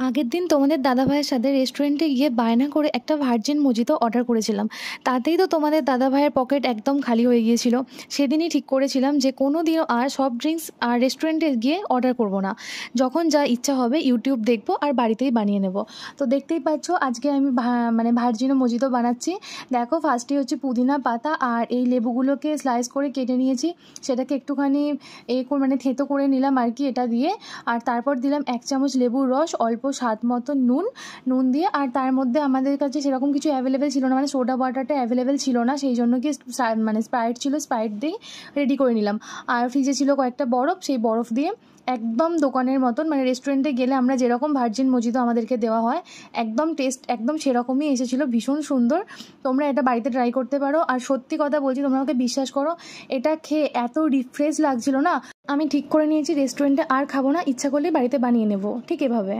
আগের দিন তোমাদের দাদাভাইয়ের সাথে রেস্টুরেন্টে গিয়ে বায়না করে একটা ভার্জিন মোজিতো অর্ডার করেছিলাম। তাতেই তো তোমাদের দাদাভাইয়ের পকেট একদম খালি হয়ে গিয়েছিল। সেদিনই ঠিক করেছিলাম যে কোনো দিনও আর সফট ড্রিঙ্কস আর রেস্টুরেন্টে গিয়ে অর্ডার করব না। যখন যা ইচ্ছা হবে ইউটিউব দেখবো আর বাড়িতেই বানিয়ে নেব। তো দেখতেই পাচ্ছ আজকে আমি ভার্জিনো মোজিতো বানাচ্ছি। দেখো, ফার্স্টে হচ্ছে পুদিনা পাতা আর এই লেবুগুলোকে স্লাইস করে কেটে নিয়েছি। সেটাকে একটুখানি থেঁতো করে নিলাম আর কি, এটা দিয়ে। আর তারপর দিলাম 1 চামচ লেবুর রস, অল্প স্বাদ মতো নুন দিয়ে। আর তার মধ্যে আমাদের কাছে সেরকম কিছু অ্যাভেলেবেল ছিল না, সোডা ওয়াটারটা অ্যাভেলেবেল ছিল না, সেই জন্য কি স্প্রাইট ছিল, স্প্রাইট দিয়ে রেডি করে নিলাম। আর ফ্রিজে ছিল কয়েকটা বরফ, সেই বরফ দিয়ে একদম দোকানের মতন, রেস্টুরেন্টে গেলে আমরা যেরকম ভার্জিন মোজিতো আমাদেরকে দেওয়া হয় একদম টেস্ট একদম সেরকমই এসেছিলো, ভীষণ সুন্দর। তোমরা এটা বাড়িতে ট্রাই করতে পারো। আর সত্যি কথা বলছি, তোমরা আমাকে বিশ্বাস করো, এটা খেয়ে এত রিফ্রেশ লাগছিল না, আমি ঠিক করে নিয়েছি রেস্টুরেন্টে আর খাবো না, ইচ্ছা করলে বাড়িতে বানিয়ে নেব ঠিক এভাবে।